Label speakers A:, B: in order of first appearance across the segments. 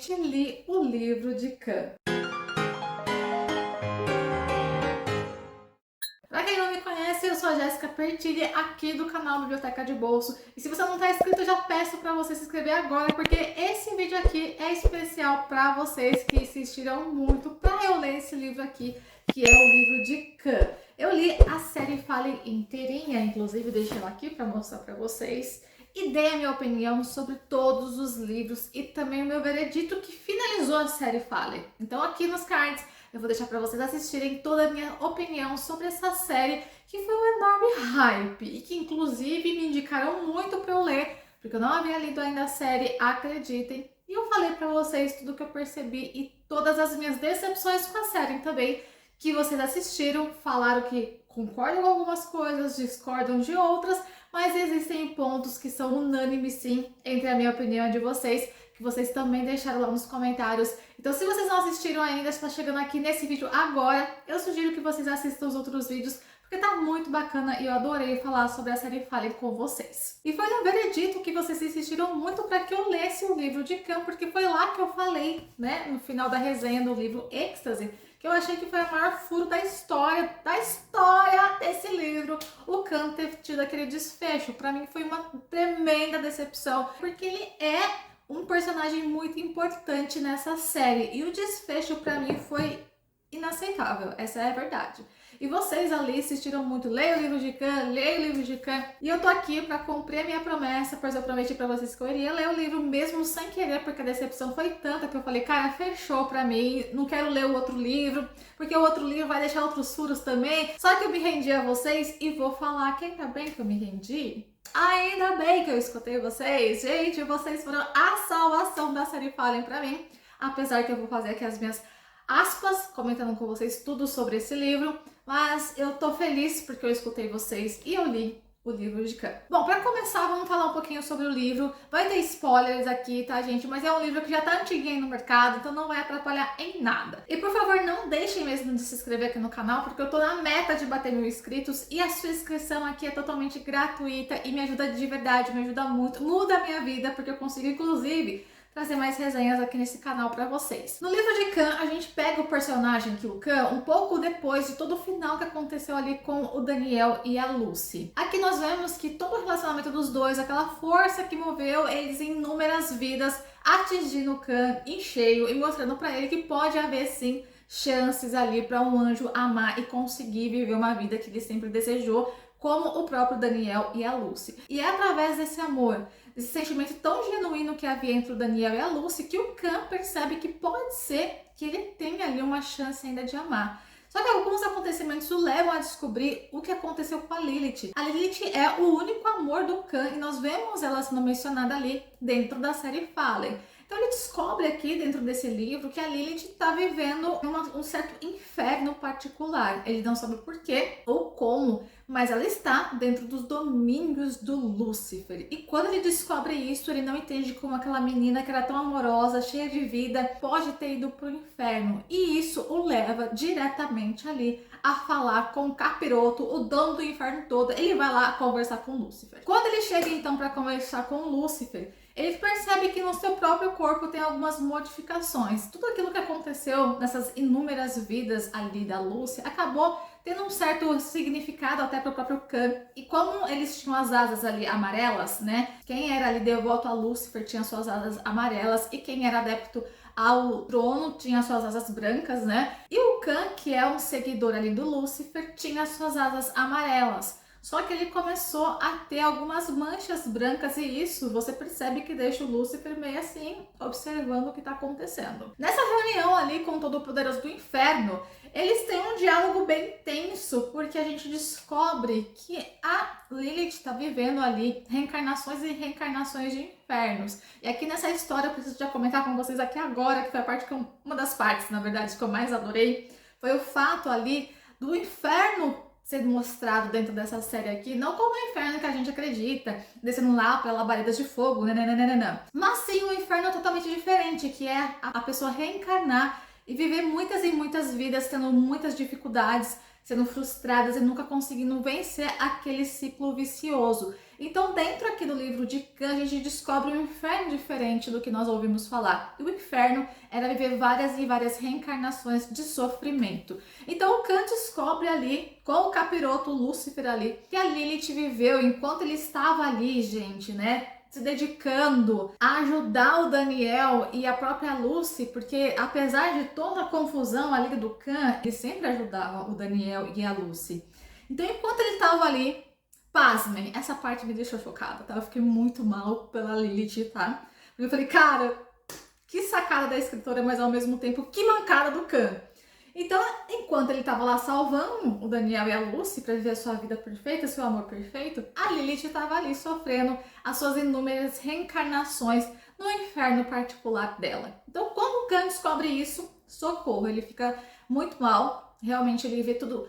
A: finalmente li o livro de Can. Pra quem não me conhece, eu sou a Jéssica Pertilli, aqui do canal Biblioteca de Bolso. E se você não está inscrito, eu já peço para você se inscrever agora, porque esse vídeo aqui é especial para vocês que insistiram muito para eu ler esse livro aqui, que é o livro de Can. Eu li a série Fallen inteirinha, inclusive deixei ela aqui para mostrar para vocês. E dei a minha opinião sobre todos os livros e também o meu veredito que finalizou a série Fallen. Então aqui nos cards eu vou deixar para vocês assistirem toda a minha opinião sobre essa série, que foi um enorme hype e que inclusive me indicaram muito para eu ler, porque eu não havia lido ainda a série, acreditem. E eu falei para vocês tudo que eu percebi e todas as minhas decepções com a série também, que vocês assistiram, falaram que concordam com algumas coisas, discordam de outras, mas existem pontos que são unânimes sim entre a minha opinião e de vocês, que vocês também deixaram lá nos comentários. Então se vocês não assistiram ainda, está chegando aqui nesse vídeo agora, eu sugiro que vocês assistam os outros vídeos, porque tá muito bacana e eu adorei falar sobre a série Fallen com vocês. E foi no veredito que vocês insistiram muito para que eu lesse o livro de Can, porque foi lá que eu falei, né, no final da resenha do livro Êxtase, que eu achei que foi o maior furo da história desse livro, o Can ter tido aquele desfecho. Para mim foi uma tremenda decepção, porque ele é um personagem muito importante nessa série e o desfecho para mim foi inaceitável, essa é a verdade. E vocês ali assistiram muito, leia o livro de Can, leia o livro de Can, e eu tô aqui pra cumprir a minha promessa, pois eu prometi pra vocês que eu iria ler o livro mesmo sem querer, porque a decepção foi tanta que eu falei, cara, fechou pra mim, não quero ler o outro livro, porque o outro livro vai deixar outros furos também. Só que eu me rendi a vocês e vou falar que ainda bem que eu me rendi. Ainda bem que eu escutei vocês, gente, vocês foram a salvação da série Fallen pra mim, apesar que eu vou fazer aqui as minhas aspas, comentando com vocês tudo sobre esse livro, mas eu tô feliz porque eu escutei vocês e eu li o livro de Can. Bom, pra começar, vamos falar um pouquinho sobre o livro. Vai ter spoilers aqui, tá, gente? Mas é um livro que já tá antiguinho no mercado, então não vai atrapalhar em nada. E por favor, não deixem mesmo de se inscrever aqui no canal, porque eu tô na meta de bater 1000 inscritos e a sua inscrição aqui é totalmente gratuita e me ajuda de verdade, me ajuda muito, muda a minha vida, porque eu consigo, inclusive, trazer mais resenhas aqui nesse canal pra vocês. No livro de Can, a gente pega o personagem que o Can, um pouco depois de todo o final que aconteceu ali com o Daniel e a Lucy. Aqui nós vemos que todo o relacionamento dos dois, aquela força que moveu eles em inúmeras vidas, atingindo o Can em cheio e mostrando pra ele que pode haver sim chances ali para um anjo amar e conseguir viver uma vida que ele sempre desejou, como o próprio Daniel e a Lucy. E é através desse amor, desse sentimento tão genuíno que havia entre o Daniel e a Lucy, que o Can percebe que pode ser que ele tenha ali uma chance ainda de amar. Só que alguns acontecimentos o levam a descobrir o que aconteceu com a Lilith. A Lilith é o único amor do Can e nós vemos ela sendo mencionada ali dentro da série Fallen. Então ele descobre aqui dentro desse livro que a Lilith está vivendo um certo inferno particular. Ele não sabe por quê ou como, mas ela está dentro dos domínios do Lúcifer. E quando ele descobre isso, ele não entende como aquela menina que era tão amorosa, cheia de vida, pode ter ido para o inferno. E isso o leva diretamente ali a falar com o Capiroto, o dono do inferno todo. Ele vai lá conversar com o Lúcifer. Quando ele chega então para conversar com o Lúcifer, ele percebe que no seu próprio corpo tem algumas modificações. Tudo aquilo que aconteceu nessas inúmeras vidas ali da Lucy acabou tendo um certo significado até para o próprio Can. E como eles tinham as asas ali amarelas, né? Quem era ali devoto a Lúcifer tinha suas asas amarelas e quem era adepto ao trono tinha suas asas brancas, né? E o Can, que é um seguidor ali do Lúcifer, tinha suas asas amarelas. Só que ele começou a ter algumas manchas brancas e isso você percebe que deixa o Lúcifer meio assim, observando o que está acontecendo. Nessa reunião ali com o Todo-Poderoso do Inferno, eles têm um diálogo bem tenso, porque a gente descobre que a Lilith está vivendo ali reencarnações e reencarnações de infernos. E aqui nessa história eu preciso já comentar com vocês aqui agora, que foi a parte que uma das partes, na verdade, que eu mais adorei, foi o fato ali do inferno sendo mostrado dentro dessa série aqui, não como o inferno que a gente acredita, descendo lá para labaredas de fogo, nananana, mas sim um inferno totalmente diferente, que é a pessoa reencarnar e viver muitas e muitas vidas, tendo muitas dificuldades, sendo frustradas e nunca conseguindo vencer aquele ciclo vicioso. Então, dentro aqui do livro de Khan, a gente descobre um inferno diferente do que nós ouvimos falar. E o inferno era viver várias e várias reencarnações de sofrimento. Então, o Khan descobre ali, com o capiroto Lúcifer ali, que a Lilith viveu enquanto ele estava ali, gente, né? Se dedicando a ajudar o Daniel e a própria Lucy, porque apesar de toda a confusão ali do Khan, ele sempre ajudava o Daniel e a Lucy. Então, enquanto ele estava ali, pasmem, essa parte me deixou chocada, tá? Eu fiquei muito mal pela Lilith, tá? Porque eu falei, cara, que sacada da escritora, mas ao mesmo tempo, que mancada do Khan. Então, enquanto ele estava lá salvando o Daniel e a Lucy para viver a sua vida perfeita, seu amor perfeito, a Lilith estava ali sofrendo as suas inúmeras reencarnações no inferno particular dela. Então, quando o Khan descobre isso, socorro, ele fica muito mal. Realmente, ele vê tudo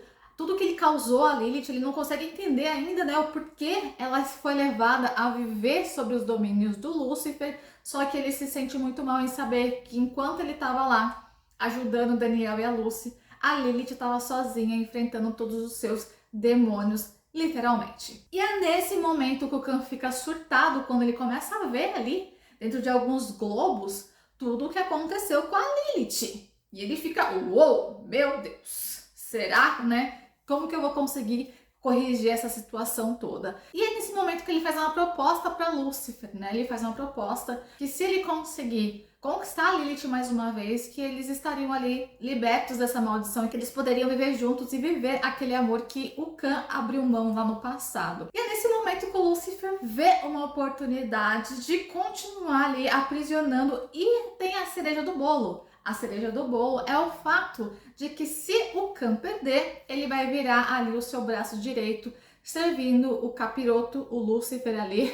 A: que ele causou a Lilith, ele não consegue entender ainda, né, o porquê ela foi levada a viver sobre os domínios do Lúcifer, só que ele se sente muito mal em saber que enquanto ele estava lá ajudando o Daniel e a Lucy, a Lilith estava sozinha enfrentando todos os seus demônios, literalmente. E é nesse momento que o Khan fica surtado quando ele começa a ver ali, dentro de alguns globos, tudo o que aconteceu com a Lilith. E ele fica, uou, meu Deus, será, né? Como que eu vou conseguir corrigir essa situação toda? E é nesse momento que ele faz uma proposta para Lúcifer, né? Ele faz uma proposta que se ele conseguir conquistar a Lilith mais uma vez, que eles estariam ali libertos dessa maldição e que eles poderiam viver juntos e viver aquele amor que o Khan abriu mão lá no passado. E é nesse momento que o Lúcifer vê uma oportunidade de continuar ali aprisionando e tem a cereja do bolo. A cereja do bolo é o fato de que se o Khan perder, ele vai virar ali o seu braço direito, servindo o capiroto, o Lúcifer ali,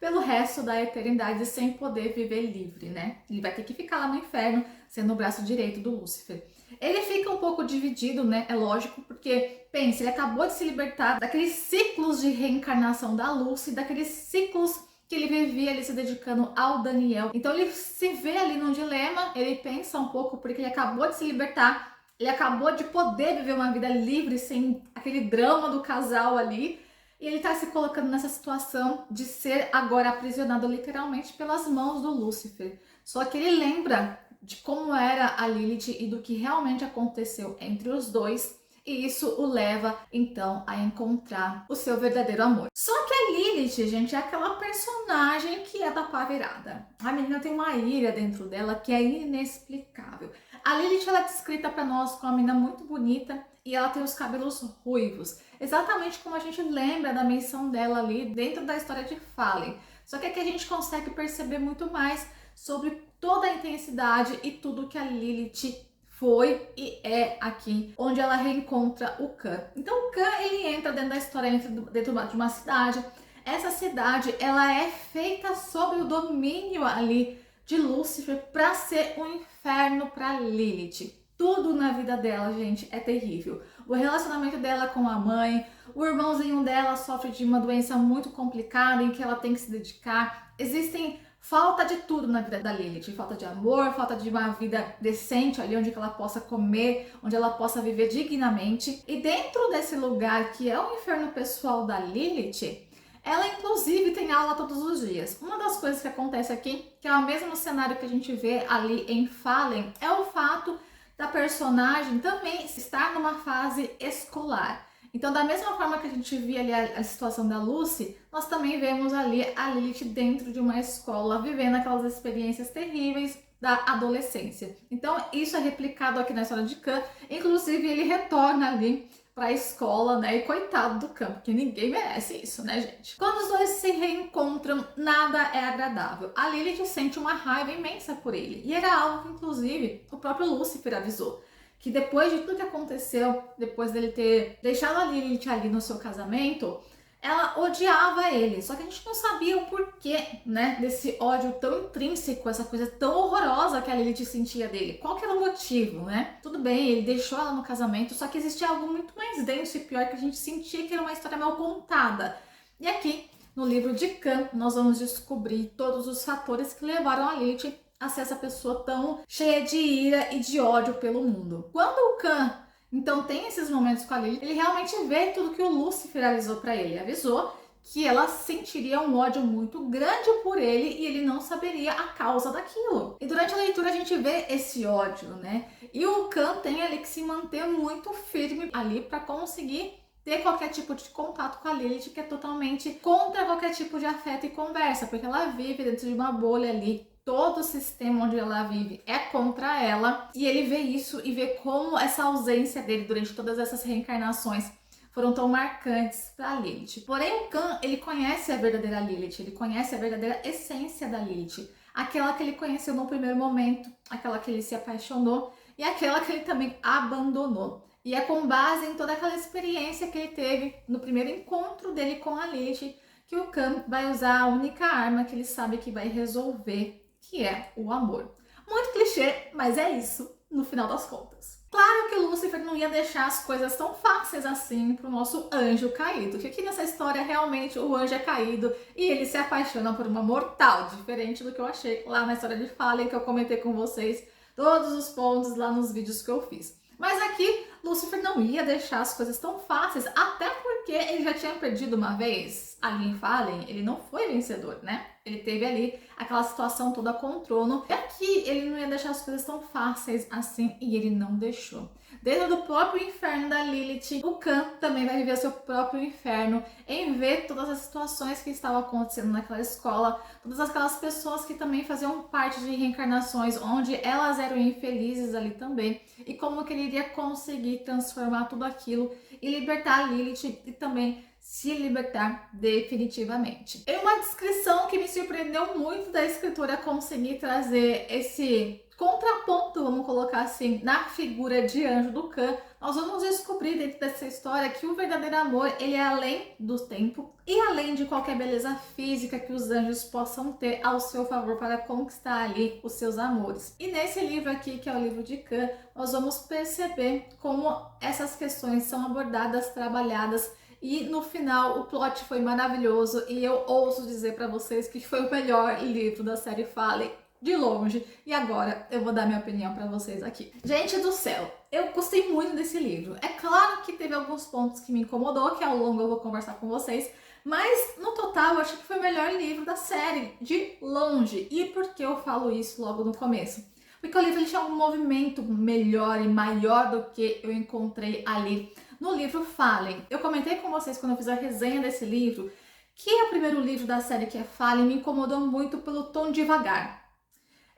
A: pelo resto da eternidade sem poder viver livre, né? Ele vai ter que ficar lá no inferno, sendo o braço direito do Lúcifer. Ele fica um pouco dividido, né? É lógico, porque, pense, ele acabou de se libertar daqueles ciclos de reencarnação da Lucy, daqueles ciclos que ele vivia ali se dedicando ao Daniel. Então ele se vê ali num dilema, ele pensa um pouco, porque ele acabou de se libertar, ele acabou de poder viver uma vida livre, sem aquele drama do casal ali, e ele tá se colocando nessa situação de ser agora aprisionado literalmente pelas mãos do Lúcifer. Só que ele lembra de como era a Lilith e do que realmente aconteceu entre os dois, e isso o leva, então, a encontrar o seu verdadeiro amor. Só que a Lilith, gente, é aquela personagem que é da pá virada. A menina tem uma ira dentro dela que é inexplicável. A Lilith, ela é descrita para nós como uma menina muito bonita e ela tem os cabelos ruivos. Exatamente como a gente lembra da menção dela ali dentro da história de Fallen. Só que aqui a gente consegue perceber muito mais sobre toda a intensidade e tudo que a Lilith foi e é aqui, onde ela reencontra o Khan. Então o Khan, ele entra dentro da história, dentro de uma cidade. Essa cidade, ela é feita sob o domínio ali de Lúcifer para ser um inferno para Lilith. Tudo na vida dela, gente, é terrível. O relacionamento dela com a mãe, o irmãozinho dela sofre de uma doença muito complicada em que ela tem que se dedicar. Existem falta de tudo na vida da Lilith, falta de amor, falta de uma vida decente ali onde ela possa comer, onde ela possa viver dignamente. E dentro desse lugar que é o inferno pessoal da Lilith, ela inclusive tem aula todos os dias. Uma das coisas que acontece aqui, que é o mesmo cenário que a gente vê ali em Fallen, é o fato da personagem também estar numa fase escolar. Então, da mesma forma que a gente via ali a situação da Lucy, nós também vemos ali a Lilith dentro de uma escola, vivendo aquelas experiências terríveis da adolescência. Então, isso é replicado aqui na história de Khan. Inclusive, ele retorna ali para a escola, né? E coitado do Khan, porque ninguém merece isso, né, gente? Quando os dois se reencontram, nada é agradável. A Lilith sente uma raiva imensa por ele. E era algo que, inclusive, o próprio Lúcifer avisou. Que depois de tudo que aconteceu, depois dele ter deixado a Lilith ali no seu casamento, ela odiava ele. Só que a gente não sabia o porquê, né, desse ódio tão intrínseco, essa coisa tão horrorosa que a Lilith sentia dele. Qual que era o motivo, né? Tudo bem, ele deixou ela no casamento, só que existia algo muito mais denso e pior que a gente sentia que era uma história mal contada. E aqui, no livro de Khan, nós vamos descobrir todos os fatores que levaram a Lilith a ser essa pessoa tão cheia de ira e de ódio pelo mundo. Quando o Khan, então, tem esses momentos com a Lilith, ele realmente vê tudo que o Lúcifer avisou para ele. Avisou que ela sentiria um ódio muito grande por ele e ele não saberia a causa daquilo. E durante a leitura a gente vê esse ódio, né? E o Khan tem ali que se manter muito firme ali para conseguir ter qualquer tipo de contato com a Lilith, que é totalmente contra qualquer tipo de afeto e conversa, porque ela vive dentro de uma bolha ali. Todo o sistema onde ela vive é contra ela, e ele vê isso e vê como essa ausência dele durante todas essas reencarnações foram tão marcantes para Lilith. Porém, o Khan, ele conhece a verdadeira Lilith, ele conhece a verdadeira essência da Lilith, aquela que ele conheceu no primeiro momento, aquela que ele se apaixonou e aquela que ele também abandonou. E é com base em toda aquela experiência que ele teve no primeiro encontro dele com a Lilith que o Khan vai usar a única arma que ele sabe que vai resolver, que é o amor. Muito clichê, mas é isso no final das contas. Claro que Lúcifer não ia deixar as coisas tão fáceis assim pro nosso anjo caído, que aqui nessa história realmente o anjo é caído e ele se apaixona por uma mortal, diferente do que eu achei lá na história de Fallen, que eu comentei com vocês todos os pontos lá nos vídeos que eu fiz. Mas aqui, Lúcifer não ia deixar as coisas tão fáceis, até porque ele já tinha perdido uma vez ali em Fallen, ele não foi vencedor, né? Ele teve ali aquela situação toda com o trono. E aqui ele não ia deixar as coisas tão fáceis assim, e ele não deixou. Dentro do próprio inferno da Lilith, o Khan também vai viver seu próprio inferno em ver todas as situações que estavam acontecendo naquela escola, todas aquelas pessoas que também faziam parte de reencarnações, onde elas eram infelizes ali também, e como que ele iria conseguir transformar tudo aquilo e libertar a Lilith e também se libertar definitivamente. Em uma descrição que me surpreendeu muito da escritora conseguir trazer esse contraponto, vamos colocar assim, na figura de anjo do Khan, nós vamos descobrir dentro dessa história que o verdadeiro amor, ele é além do tempo e além de qualquer beleza física que os anjos possam ter ao seu favor para conquistar ali os seus amores. E nesse livro aqui, que é o livro de Khan, nós vamos perceber como essas questões são abordadas, trabalhadas, e no final o plot foi maravilhoso e eu ouso dizer para vocês que foi o melhor livro da série Fallen de longe, e agora eu vou dar minha opinião para vocês aqui. Gente do céu, eu gostei muito desse livro. É claro que teve alguns pontos que me incomodou, que ao longo eu vou conversar com vocês, mas no total eu acho que foi o melhor livro da série, de longe. E por que eu falo isso logo no começo? Porque o livro ele tinha um movimento melhor e maior do que eu encontrei ali no livro Fallen. Eu comentei com vocês quando eu fiz a resenha desse livro, que é o primeiro livro da série, que é Fallen, me incomodou muito pelo tom devagar.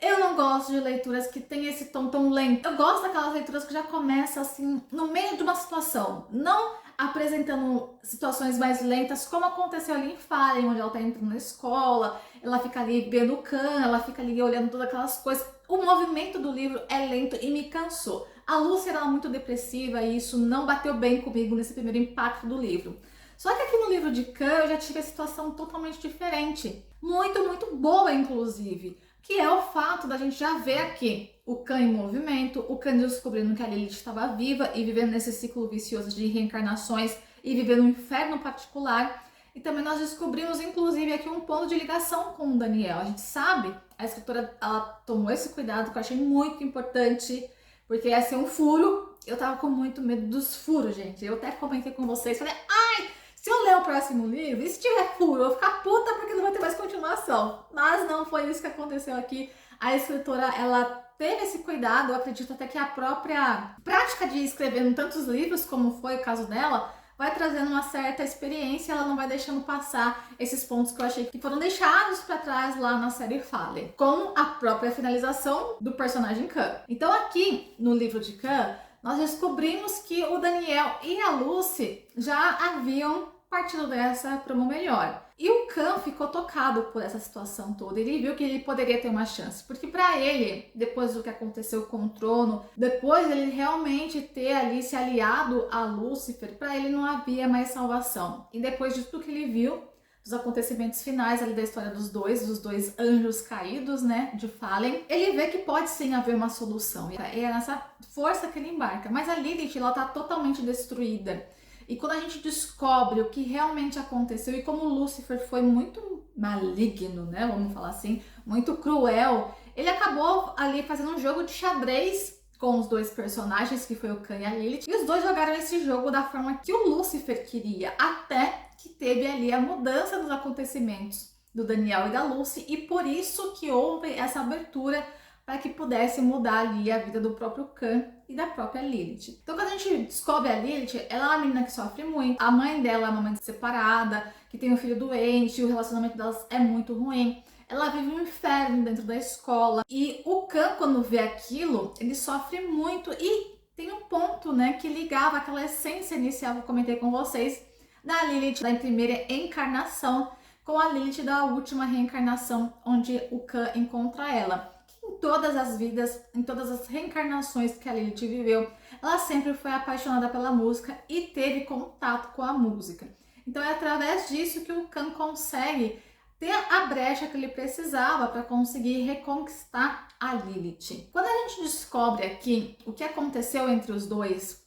A: Eu não gosto de leituras que tem esse tom tão lento. Eu gosto daquelas leituras que já começam assim, no meio de uma situação. Não apresentando situações mais lentas, como aconteceu ali em Fallen, onde ela tá entrando na escola, ela fica ali vendo o Khan, ela fica ali olhando todas aquelas coisas. O movimento do livro é lento e me cansou. A Lucy era muito depressiva e isso não bateu bem comigo nesse primeiro impacto do livro. Só que aqui no livro de Khan eu já tive a situação totalmente diferente. Muito boa, inclusive. Que é o fato da gente já ver aqui o Khan em movimento, o Khan descobrindo que a Lilith estava viva e vivendo nesse ciclo vicioso de reencarnações e vivendo um inferno particular. E também nós descobrimos, inclusive, aqui um ponto de ligação com o Daniel. A gente sabe, a escritora ela tomou esse cuidado que eu achei muito importante, porque ia ser um furo. Eu tava com muito medo dos furos, gente. Eu até comentei com vocês, falei, ai, se eu ler o próximo livro, e se tiver furo, eu vou ficar puta porque não vai ter mais continuação. Mas não foi isso que aconteceu aqui. A escritora, ela teve esse cuidado, eu acredito até que a própria prática de escrever em tantos livros, como foi o caso dela, vai trazendo uma certa experiência, ela não vai deixando passar esses pontos que eu achei que foram deixados para trás lá na série Fallen, como a própria finalização do personagem Khan. Então aqui no livro de Khan, nós descobrimos que o Daniel e a Lucy já haviam partido dessa para uma melhor. E o Khan ficou tocado por essa situação toda. Ele viu que ele poderia ter uma chance, porque para ele, depois do que aconteceu com o trono, depois ele realmente ter ali se aliado a Lúcifer, para ele não havia mais salvação. E depois de tudo que ele viu, dos acontecimentos finais ali da história dos dois anjos caídos, né, de Fallen, ele vê que pode sim haver uma solução. E é nessa força que ele embarca. Mas a Lilith, ela tá totalmente destruída. E quando a gente descobre o que realmente aconteceu e como Lúcifer foi muito maligno, né, vamos falar assim, muito cruel, ele acabou ali fazendo um jogo de xadrez com os dois personagens, que foi o Khan e a Lilith, e os dois jogaram esse jogo da forma que o Lúcifer queria, até que teve ali a mudança dos acontecimentos do Daniel e da Lucy, e por isso que houve essa abertura para que pudesse mudar ali a vida do próprio Khan e da própria Lilith. Então, quando a gente descobre a Lilith, ela é uma menina que sofre muito, a mãe dela é uma mãe separada, que tem um filho doente, o relacionamento delas é muito ruim. Ela vive um inferno dentro da escola. E o Khan, quando vê aquilo, ele sofre muito. E tem um ponto, né, que ligava aquela essência inicial que eu comentei com vocês, da Lilith da primeira encarnação, com a Lilith da última reencarnação, onde o Khan encontra ela. Em todas as vidas, em todas as reencarnações que a Lilith viveu, ela sempre foi apaixonada pela música e teve contato com a música. Então é através disso que o Khan consegue ter a brecha que ele precisava para conseguir reconquistar a Lilith. Quando a gente descobre aqui o que aconteceu entre os dois,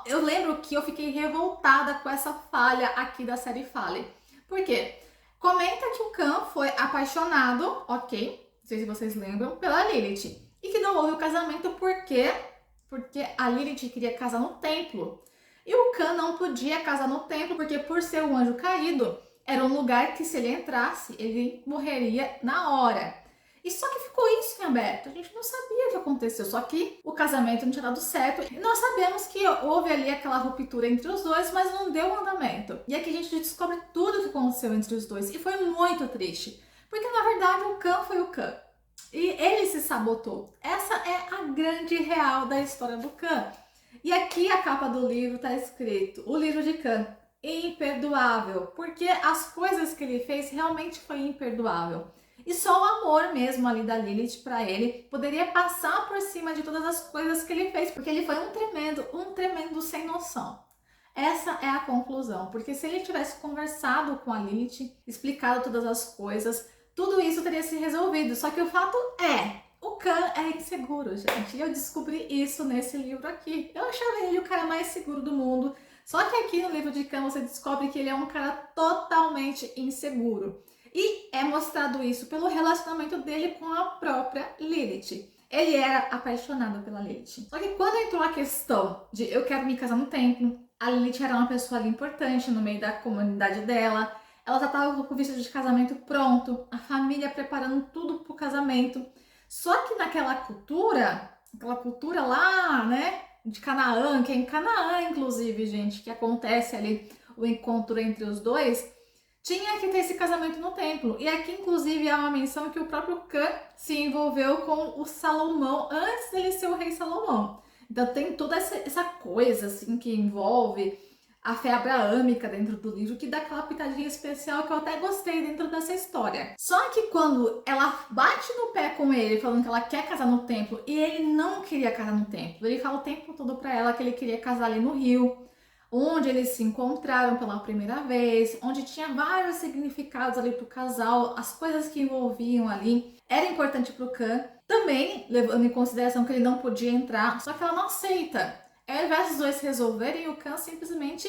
A: eu lembro que eu fiquei revoltada com essa falha aqui da série Fale. Por quê? Comenta que o Khan foi apaixonado, ok? Não sei se vocês lembram, pela Lilith. E que não houve o casamento porque a Lilith queria casar no templo. E o Khan não podia casar no templo porque, por ser um anjo caído, era um lugar que, se ele entrasse, ele morreria na hora. E só que ficou isso em aberto. A gente não sabia o que aconteceu. Só que o casamento não tinha dado certo. E nós sabemos que houve ali aquela ruptura entre os dois, mas não deu andamento. E aqui a gente descobre tudo o que aconteceu entre os dois. E foi muito triste. Porque, na verdade, o Khan foi o Khan. E ele se sabotou. Essa é a grande real da história do Khan. E aqui a capa do livro está escrito: o livro de Khan, imperdoável. Porque as coisas que ele fez realmente foi imperdoável. E só o amor mesmo ali da Lilith para ele poderia passar por cima de todas as coisas que ele fez. Porque ele foi um tremendo sem noção. Essa é a conclusão. Porque se ele tivesse conversado com a Lilith, explicado todas as coisas, tudo isso teria se resolvido. Só que o fato é, o Khan é inseguro, gente. E eu descobri isso nesse livro aqui. Eu achava ele o cara mais seguro do mundo. Só que aqui no livro de Khan você descobre que ele é um cara totalmente inseguro. E é mostrado isso pelo relacionamento dele com a própria Lilith. Ele era apaixonado pela Lilith. Só que quando entrou a questão de eu quero me casar no templo, a Lilith era uma pessoa ali importante no meio da comunidade dela. Ela já estava com o visto de casamento pronto, a família preparando tudo pro casamento. Só que naquela cultura lá, né, de Canaã, que é em Canaã, inclusive, gente, que acontece ali o encontro entre os dois, tinha que ter esse casamento no templo. E aqui, inclusive, há uma menção que o próprio Khan se envolveu com o Salomão antes dele ser o rei Salomão. Então tem toda essa coisa, assim, que envolve a fé abraâmica dentro do livro, que dá aquela pitadinha especial que eu até gostei dentro dessa história. Só que quando ela bate no pé com ele, falando que ela quer casar no templo, e ele não queria casar no templo, ele fala o tempo todo pra ela que ele queria casar ali no Rio, onde eles se encontraram pela primeira vez, onde tinha vários significados ali pro casal, as coisas que envolviam ali, era importante pro Khan, também levando em consideração que ele não podia entrar, só que ela não aceita. Ao invés dos dois resolverem, o Khan simplesmente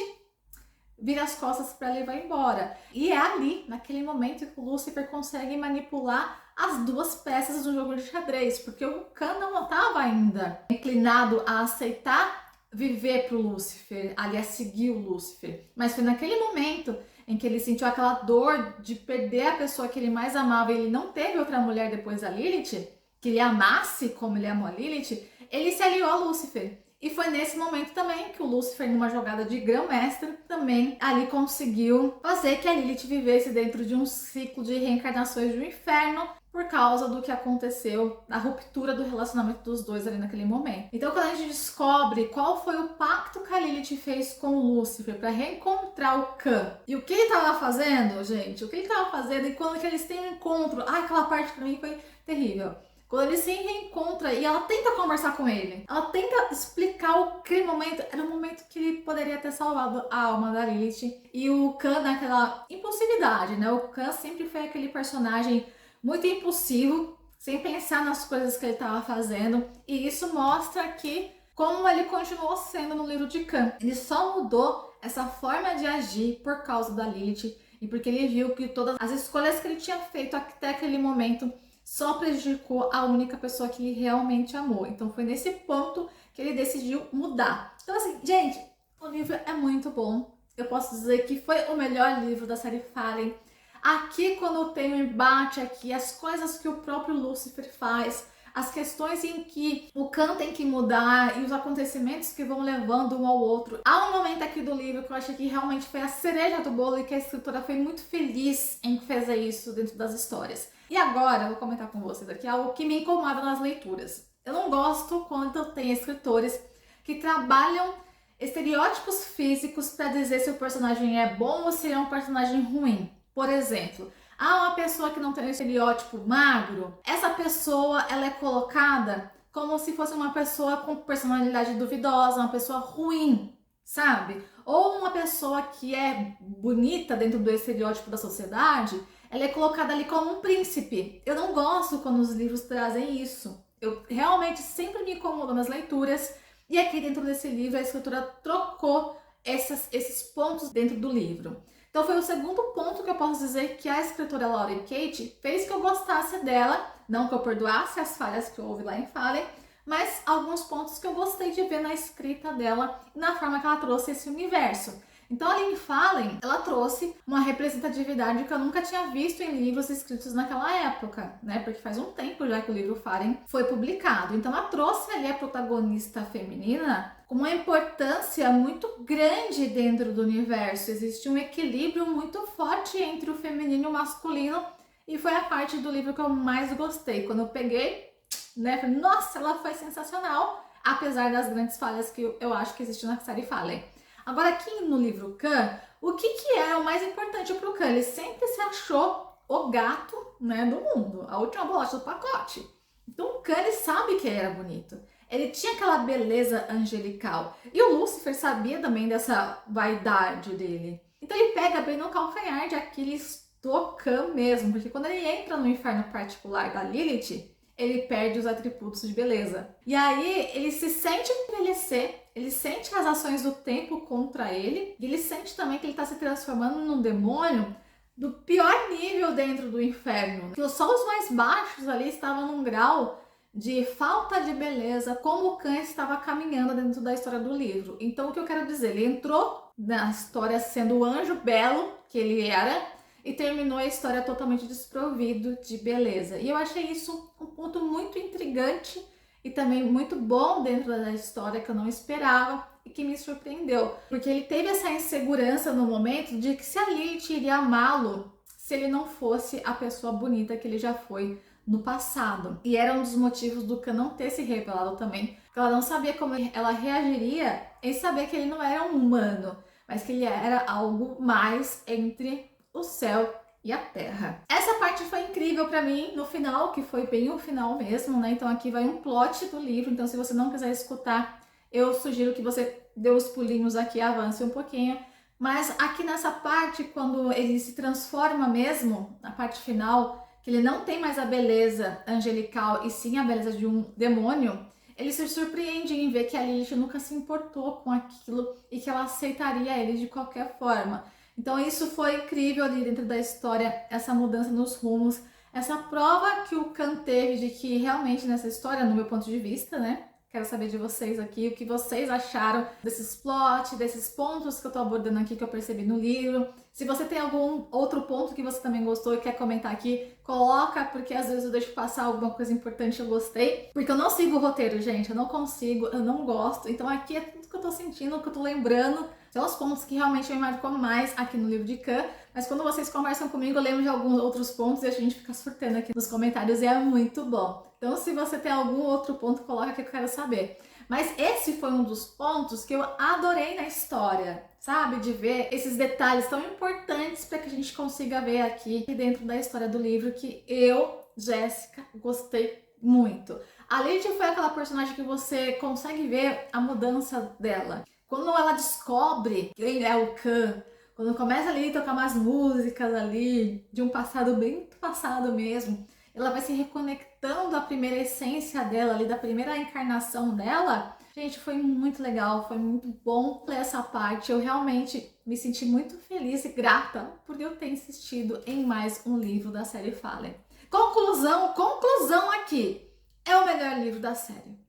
A: vira as costas para ele e vai embora. E é ali, naquele momento, que o Lúcifer consegue manipular as duas peças do jogo de xadrez, porque o Khan não estava ainda inclinado a aceitar viver pro Lúcifer, aliás, seguir o Lúcifer. Mas foi naquele momento em que ele sentiu aquela dor de perder a pessoa que ele mais amava e ele não teve outra mulher depois da Lilith, que ele amasse como ele amou a Lilith, ele se aliou a Lúcifer. E foi nesse momento também que o Lúcifer, numa jogada de grão-mestre, também ali conseguiu fazer que a Lilith vivesse dentro de um ciclo de reencarnações do inferno por causa do que aconteceu, a ruptura do relacionamento dos dois ali naquele momento. Então, quando a gente descobre qual foi o pacto que a Lilith fez com o Lúcifer para reencontrar o Khan e o que ele estava fazendo, gente, o que ele estava fazendo e quando que eles têm um encontro, aquela parte pra mim foi terrível. Quando ele se reencontra e ela tenta conversar com ele, ela tenta explicar aquele momento, era um momento que ele poderia ter salvado a alma da Lilith. E o Khan naquela impulsividade, né? O Khan sempre foi aquele personagem muito impulsivo, sem pensar nas coisas que ele estava fazendo. E isso mostra que como ele continuou sendo no livro de Khan. Ele só mudou essa forma de agir por causa da Lilith e porque ele viu que todas as escolhas que ele tinha feito até aquele momento só prejudicou a única pessoa que ele realmente amou. Então foi nesse ponto que ele decidiu mudar. Então assim, gente, o livro é muito bom. eu posso dizer que foi o melhor livro da série Fallen. Aqui, quando tem o embate aqui, as coisas que o próprio Lucifer faz, as questões em que o Khan tem que mudar e os acontecimentos que vão levando um ao outro. Há um momento aqui do livro que eu achei que realmente foi a cereja do bolo e que a escritora foi muito feliz em fazer isso dentro das histórias. E agora, eu vou comentar com vocês aqui algo que me incomoda nas leituras. Eu não gosto quando tem escritores que trabalham estereótipos físicos para dizer se o personagem é bom ou se é um personagem ruim. Por exemplo, uma pessoa que não tem um estereótipo magro, essa pessoa ela é colocada como se fosse uma pessoa com personalidade duvidosa, uma pessoa ruim, sabe? Ou uma pessoa que é bonita dentro do estereótipo da sociedade, ela é colocada ali como um príncipe. Eu não gosto quando os livros trazem isso. Eu realmente sempre me incomodo nas leituras. E aqui dentro desse livro a escritora trocou esses pontos dentro do livro. Então foi o segundo ponto que eu posso dizer que a escritora Lauren Kate fez que eu gostasse dela, não que eu perdoasse as falhas que houve lá em Fallen, mas alguns pontos que eu gostei de ver na escrita dela e na forma que ela trouxe esse universo. Então ali em Fallen, ela trouxe uma representatividade que eu nunca tinha visto em livros escritos naquela época, né? Porque faz um tempo já que o livro Fallen foi publicado. Então ela trouxe ali a protagonista feminina com uma importância muito grande dentro do universo. Existe um equilíbrio muito forte entre o feminino e o masculino e foi a parte do livro que eu mais gostei. Quando eu peguei, né? Falei, nossa, ela foi sensacional, apesar das grandes falhas que eu acho que existe na série Fallen. Agora aqui no livro Khan, o que é o mais importante para o Khan? Ele sempre se achou o gato, né, do mundo, a última bolacha do pacote. Então o Khan, ele sabe que ele era bonito. Ele tinha aquela beleza angelical. E o Lucifer sabia também dessa vaidade dele. Então ele pega bem no calcanhar de Aquiles do Khan mesmo, porque quando ele entra no inferno particular da Lilith, ele perde os atributos de beleza. E aí ele se sente envelhecer, ele sente as ações do tempo contra ele, e ele sente também que ele está se transformando num demônio do pior nível dentro do inferno. Que só os mais baixos ali estavam num grau de falta de beleza, como o Khan estava caminhando dentro da história do livro. Então o que eu quero dizer, ele entrou na história sendo o anjo belo que ele era, e terminou a história totalmente desprovido de beleza. E eu achei isso um ponto muito intrigante e também muito bom dentro da história que eu não esperava e que me surpreendeu. Porque ele teve essa insegurança no momento de que se a Lilith iria amá-lo se ele não fosse a pessoa bonita que ele já foi no passado. E era um dos motivos do Khan não ter se revelado também. Porque ela não sabia como ela reagiria em saber que ele não era um humano, mas que ele era algo mais entre o céu e a terra. Essa parte foi incrível pra mim no final, que foi bem o final mesmo, né? Então aqui vai um plot do livro, então se você não quiser escutar, eu sugiro que você dê os pulinhos aqui e avance um pouquinho. Mas aqui nessa parte, quando ele se transforma mesmo, na parte final, que ele não tem mais a beleza angelical e sim a beleza de um demônio, ele se surpreende em ver que a Lilith nunca se importou com aquilo e que ela aceitaria ele de qualquer forma. Então isso foi incrível ali dentro da história, essa mudança nos rumos, essa prova que o Khan teve de que realmente nessa história, no meu ponto de vista, né? Quero saber de vocês aqui, o que vocês acharam desses plot, desses pontos que eu tô abordando aqui, que eu percebi no livro. Se você tem algum outro ponto que você também gostou e quer comentar aqui, coloca, porque às vezes eu deixo passar alguma coisa importante que eu gostei. Porque eu não sigo o roteiro, gente, eu não consigo, eu não gosto. Então aqui é tudo que eu tô sentindo, o que eu tô lembrando. São os pontos que realmente me marcam mais aqui no livro de Khan. Mas quando vocês conversam comigo, eu lembro de alguns outros pontos e a gente fica surtando aqui nos comentários e é muito bom. Então se você tem algum outro ponto, coloca aqui que eu quero saber. Mas esse foi um dos pontos que eu adorei na história, sabe? De ver esses detalhes tão importantes para que a gente consiga ver aqui dentro da história do livro que eu, Jéssica, gostei muito. A Lilith foi aquela personagem que você consegue ver a mudança dela. Quando ela descobre quem é o Khan, quando começa ali a tocar umas músicas ali de um passado bem passado mesmo, ela vai se reconectando à primeira essência dela ali, da primeira encarnação dela. Gente, foi muito legal, foi muito bom ler essa parte. Eu realmente me senti muito feliz e grata por eu ter insistido em mais um livro da série Fallen. Conclusão aqui. É o melhor livro da série.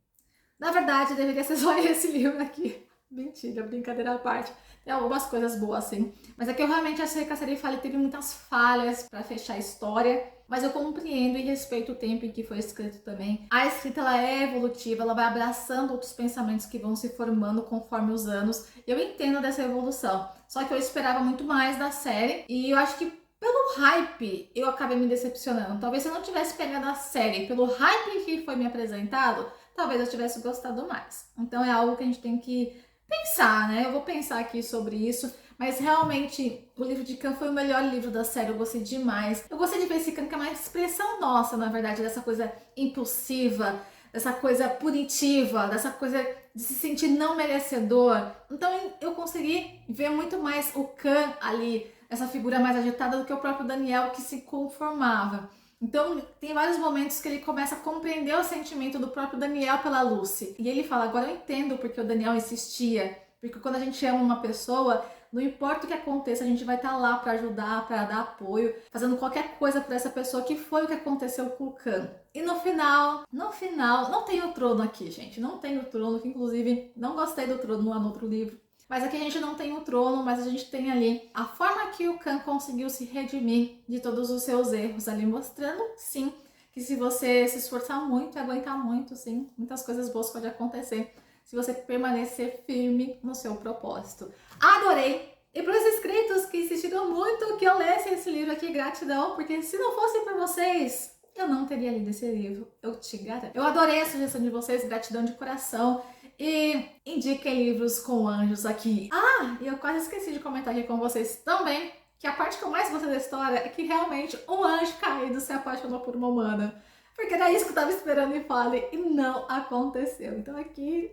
A: Na verdade, deveria ser só esse livro aqui. Mentira, brincadeira à parte. Tem algumas coisas boas, sim. Mas é que eu realmente achei que a série Fale teve muitas falhas pra fechar a história. Mas eu compreendo e respeito o tempo em que foi escrito também. A escrita, ela é evolutiva, ela vai abraçando outros pensamentos que vão se formando conforme os anos. E eu entendo dessa evolução. Só que eu esperava muito mais da série. E eu acho que pelo hype, eu acabei me decepcionando. Talvez se eu não tivesse pegado a série pelo hype que foi me apresentado, talvez eu tivesse gostado mais. Então é algo que a gente tem que pensar, né? Eu vou pensar aqui sobre isso. Mas realmente, o livro de Khan foi o melhor livro da série, eu gostei demais. Eu gostei de ver esse Khan, que é uma expressão nossa, na verdade, dessa coisa impulsiva, dessa coisa punitiva, dessa coisa de se sentir não merecedor. Então eu consegui ver muito mais o Khan ali, essa figura mais agitada, do que o próprio Daniel, que se conformava. Então, tem vários momentos que ele começa a compreender o sentimento do próprio Daniel pela Lucy. E ele fala, agora eu entendo porque o Daniel insistia. Porque quando a gente ama uma pessoa, não importa o que aconteça, a gente vai estar lá para ajudar, para dar apoio, fazendo qualquer coisa por essa pessoa, que foi o que aconteceu com o Khan. E no final, não tem o trono aqui, gente. Não tem o trono, que inclusive não gostei do trono lá no outro livro. Mas aqui a gente não tem o trono, mas a gente tem ali a forma que o Khan conseguiu se redimir de todos os seus erros ali, mostrando, sim, que se você se esforçar muito, aguentar muito, sim, muitas coisas boas podem acontecer se você permanecer firme no seu propósito. Adorei! E para os inscritos que insistiram muito que eu lesse esse livro aqui, gratidão, porque se não fosse por vocês, eu não teria lido esse livro, eu te garanto. Eu adorei a sugestão de vocês, gratidão de coração. E indiquem livros com anjos aqui. Ah, e eu quase esqueci de comentar aqui com vocês também, que a parte que eu mais gostei da história é que realmente um anjo caído se apaixonou por uma humana. Porque era isso que eu tava esperando em Fale e não aconteceu. Então aqui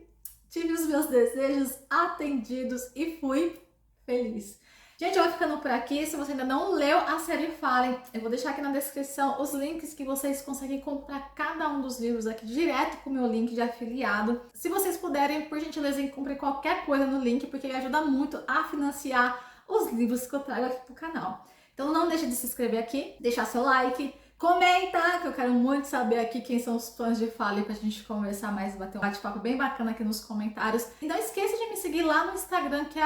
A: tive os meus desejos atendidos e fui feliz. Gente, eu vou ficando por aqui. Se você ainda não leu a série Fallen, eu vou deixar aqui na descrição os links que vocês conseguem comprar cada um dos livros aqui direto com o meu link de afiliado. Se vocês puderem, por gentileza, comprem qualquer coisa no link, porque ele ajuda muito a financiar os livros que eu trago aqui pro canal. Então não deixe de se inscrever aqui, deixar seu like, comenta, que eu quero muito saber aqui quem são os fãs de Fale, pra gente conversar mais, bater um bate-papo bem bacana aqui nos comentários. E não esqueça de me seguir lá no Instagram, que é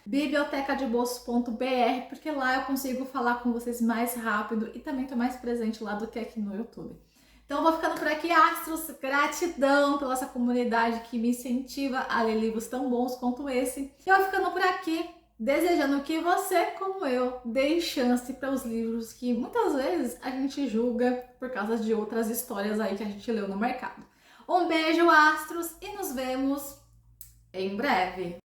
A: @bibliotecadebosco.br, porque lá eu consigo falar com vocês mais rápido e também tô mais presente lá do que aqui no YouTube. Então eu vou ficando por aqui, astros, gratidão pela essa comunidade que me incentiva a ler livros tão bons quanto esse. E eu vou ficando por aqui, desejando que você, como eu, dê chance para os livros que muitas vezes a gente julga por causa de outras histórias aí que a gente leu no mercado. Um beijo, astros, e nos vemos em breve!